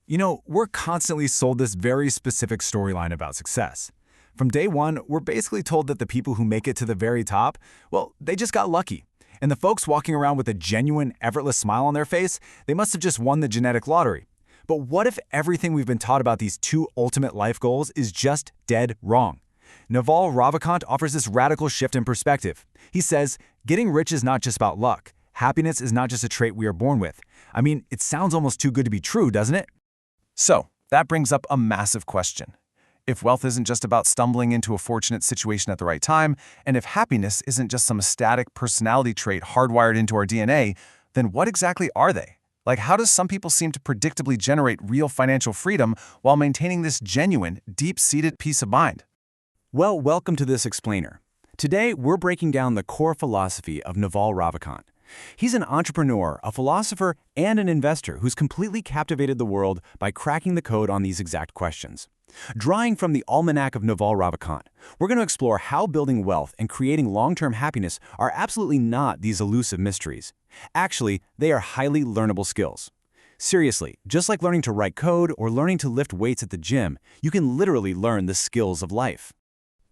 We're constantly sold this very specific storyline about success. From day one, we're basically told that the people who make it to the very top, well, they just got lucky. And the folks walking around with a genuine, effortless smile on their face, they must have just won the genetic lottery. But what if everything we've been taught about these two ultimate life goals is just dead wrong? Naval Ravikant offers this radical shift in perspective. He says, getting rich is not just about luck. Happiness is not just a trait we are born with. I mean, it sounds almost too good to be true, doesn't it? So, that brings up a massive question. If wealth isn't just about stumbling into a fortunate situation at the right time, and if happiness isn't just some static personality trait hardwired into our DNA, then what exactly are they? Like, how does some people seem to predictably generate real financial freedom while maintaining this genuine, deep-seated peace of mind? Well, welcome to this explainer. Today, we're breaking down the core philosophy of Naval Ravikant. He's an entrepreneur, a philosopher, and an investor who's completely captivated the world by cracking the code on these exact questions. Drawing from the Almanack of Naval Ravikant, we're going to explore how building wealth and creating long-term happiness are absolutely not these elusive mysteries. Actually, they are highly learnable skills. Seriously, just like learning to write code or learning to lift weights at the gym, you can literally learn the skills of life.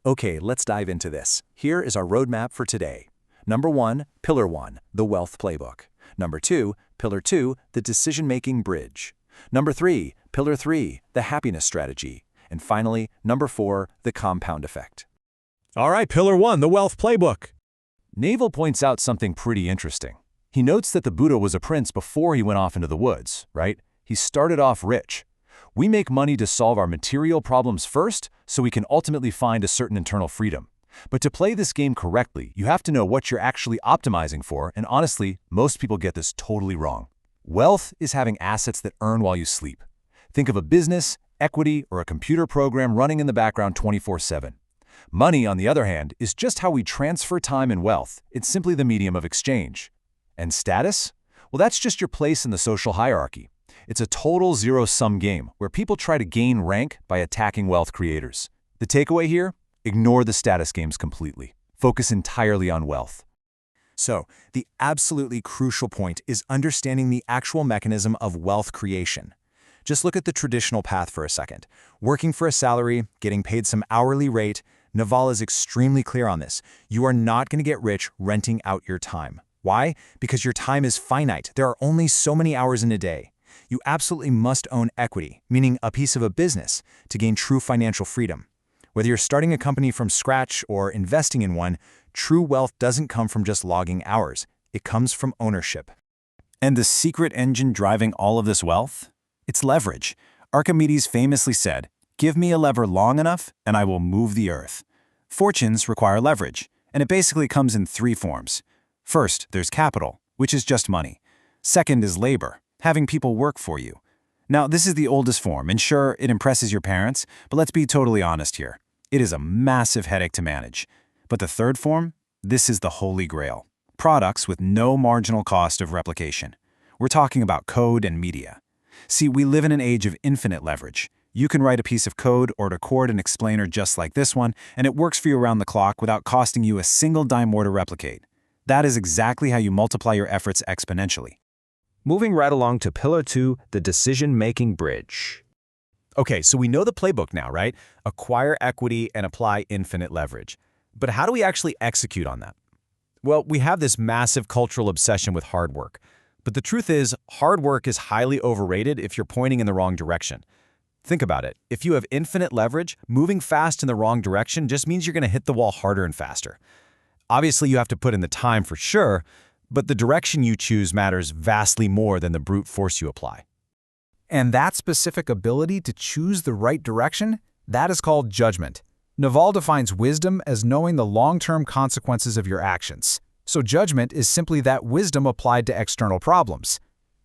Okay, let's dive into this. Here is our roadmap for today. Number 1, Pillar 1, the Wealth Playbook. Number 2, Pillar 2, the Decision-Making Bridge. Number 3, Pillar 3, the Happiness Strategy. And finally, number 4, the Compound Effect. All right, Pillar 1, the Wealth Playbook. Naval points out something pretty interesting. He notes that the Buddha was a prince before he went off into the woods, right? He started off rich. We make money to solve our material problems first, so we can ultimately find a certain internal freedom. But to play this game correctly, you have to know what you're actually optimizing for, and honestly, most people get this totally wrong. Wealth is having assets that earn while you sleep. Think of a business, equity, or a computer program running in the background 24/7. Money, on the other hand, is just how we transfer time and wealth. It's simply the medium of exchange. And status? Well, that's just your place in the social hierarchy. It's a total zero-sum game where people try to gain rank by attacking wealth creators. The takeaway here? Ignore the status games completely. Focus entirely on wealth. So, the absolutely crucial point is understanding the actual mechanism of wealth creation. Just look at the traditional path for a second. Working for a salary, getting paid some hourly rate, Naval is extremely clear on this. You are not going to get rich renting out your time. Why? Because your time is finite. There are only so many hours in a day. You absolutely must own equity, meaning a piece of a business, to gain true financial freedom. Whether you're starting a company from scratch or investing in one, true wealth doesn't come from just logging hours. It comes from ownership. And the secret engine driving all of this wealth? It's leverage. Archimedes famously said, "Give me a lever long enough, and I will move the earth." Fortunes require leverage, and it basically comes in 3 forms. First, there's capital, which is just money. Second is labor, having people work for you. Now, this is the oldest form, and sure, it impresses your parents, but let's be totally honest here. It is a massive headache to manage. But the third form? This is the holy grail. Products with no marginal cost of replication. We're talking about code and media. See, we live in an age of infinite leverage. You can write a piece of code or record an explainer just like this one, and it works for you around the clock without costing you a single dime more to replicate. That is exactly how you multiply your efforts exponentially. Moving right along to Pillar 2, the Decision-Making Bridge. Okay, so we know the playbook now, right? Acquire equity and apply infinite leverage. But how do we actually execute on that? Well, we have this massive cultural obsession with hard work. But the truth is, hard work is highly overrated if you're pointing in the wrong direction. Think about it. If you have infinite leverage, moving fast in the wrong direction just means you're going to hit the wall harder and faster. Obviously, you have to put in the time for sure, but the direction you choose matters vastly more than the brute force you apply. And that specific ability to choose the right direction, that is called judgment. Naval defines wisdom as knowing the long-term consequences of your actions. So judgment is simply that wisdom applied to external problems.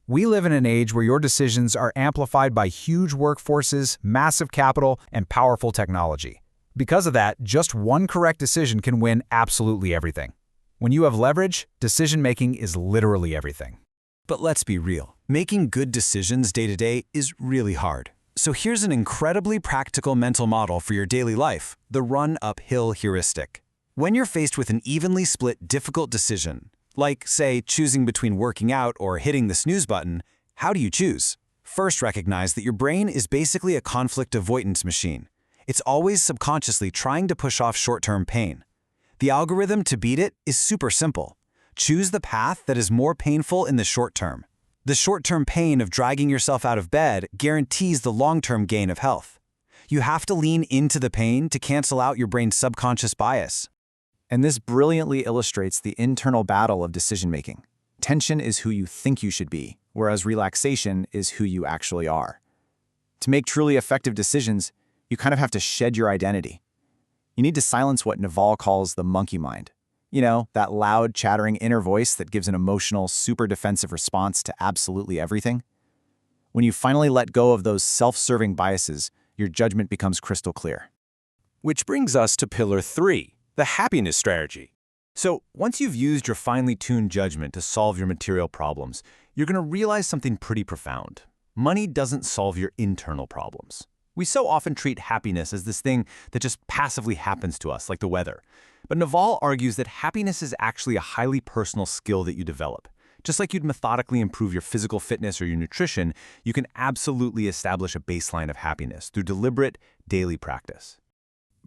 We live in an age where your decisions are amplified by huge workforces, massive capital, and powerful technology. Because of that, just one correct decision can win absolutely everything. When you have leverage, decision-making is literally everything. But let's be real. Making good decisions day to day is really hard. So here's an incredibly practical mental model for your daily life, the run-uphill heuristic. When you're faced with an evenly split difficult decision, like, say, choosing between working out or hitting the snooze button, how do you choose? First, recognize that your brain is basically a conflict avoidance machine. It's always subconsciously trying to push off short-term pain. The algorithm to beat it is super simple. Choose the path that is more painful in the short term. The short-term pain of dragging yourself out of bed guarantees the long-term gain of health. You have to lean into the pain to cancel out your brain's subconscious bias. And this brilliantly illustrates the internal battle of decision-making. Tension is who you think you should be, whereas relaxation is who you actually are. To make truly effective decisions, you kind of have to shed your identity. You need to silence what Naval calls the monkey mind. You know, that loud, chattering inner voice that gives an emotional, super defensive response to absolutely everything. When you finally let go of those self-serving biases, your judgment becomes crystal clear. Which brings us to Pillar 3, the happiness strategy. So, once you've used your finely tuned judgment to solve your material problems, you're going to realize something pretty profound. Money doesn't solve your internal problems. We so often treat happiness as this thing that just passively happens to us, like the weather. But Naval argues that happiness is actually a highly personal skill that you develop. Just like you'd methodically improve your physical fitness or your nutrition, you can absolutely establish a baseline of happiness through deliberate, daily practice.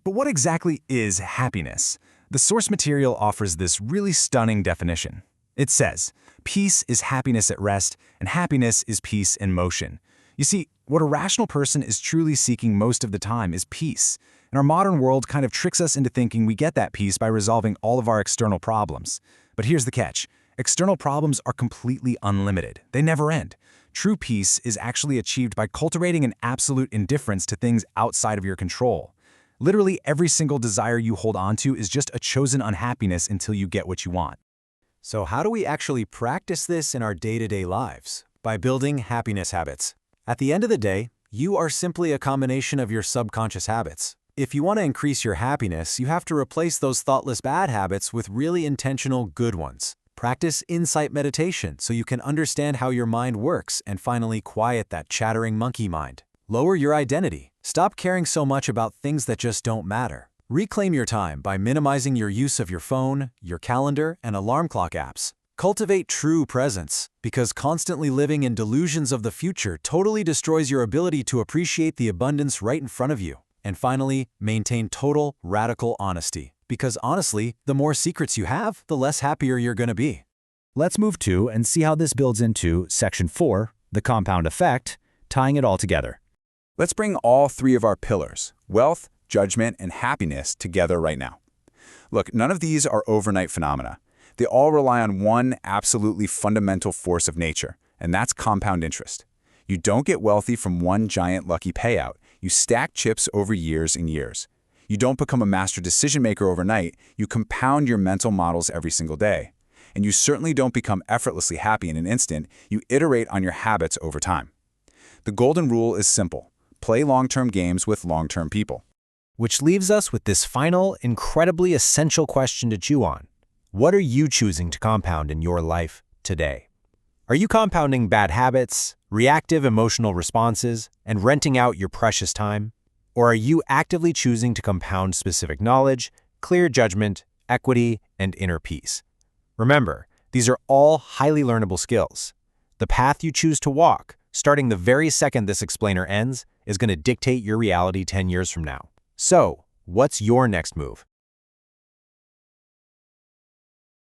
But what exactly is happiness? The source material offers this really stunning definition. It says, peace is happiness at rest, and happiness is peace in motion. You see, what a rational person is truly seeking most of the time is peace. And our modern world kind of tricks us into thinking we get that peace by resolving all of our external problems. But here's the catch. External problems are completely unlimited. They never end. True peace is actually achieved by cultivating an absolute indifference to things outside of your control. Literally every single desire you hold onto is just a chosen unhappiness until you get what you want. So how do we actually practice this in our day-to-day lives? By building happiness habits. At the end of the day, you are simply a combination of your subconscious habits. If you want to increase your happiness, you have to replace those thoughtless bad habits with really intentional good ones. Practice insight meditation so you can understand how your mind works and finally quiet that chattering monkey mind. Lower your identity. Stop caring so much about things that just don't matter. Reclaim your time by minimizing your use of your phone, your calendar, and alarm clock apps. Cultivate true presence, because constantly living in delusions of the future totally destroys your ability to appreciate the abundance right in front of you. And finally, maintain total, radical honesty, because honestly, the more secrets you have, the less happier you're going to be. Let's move to and see how this builds into Section 4, the compound effect, tying it all together. Let's bring all three of our pillars, wealth, judgment, and happiness, together right now. Look, none of these are overnight phenomena. They all rely on one absolutely fundamental force of nature, and that's compound interest. You don't get wealthy from one giant lucky payout. You stack chips over years and years. You don't become a master decision maker overnight. You compound your mental models every single day. And you certainly don't become effortlessly happy in an instant. You iterate on your habits over time. The golden rule is simple. Play long-term games with long-term people. Which leaves us with this final, incredibly essential question to chew on. What are you choosing to compound in your life today? Are you compounding bad habits, reactive emotional responses, and renting out your precious time? Or are you actively choosing to compound specific knowledge, clear judgment, equity, and inner peace? Remember, these are all highly learnable skills. The path you choose to walk, starting the very second this explainer ends, is going to dictate your reality 10 years from now. So, what's your next move?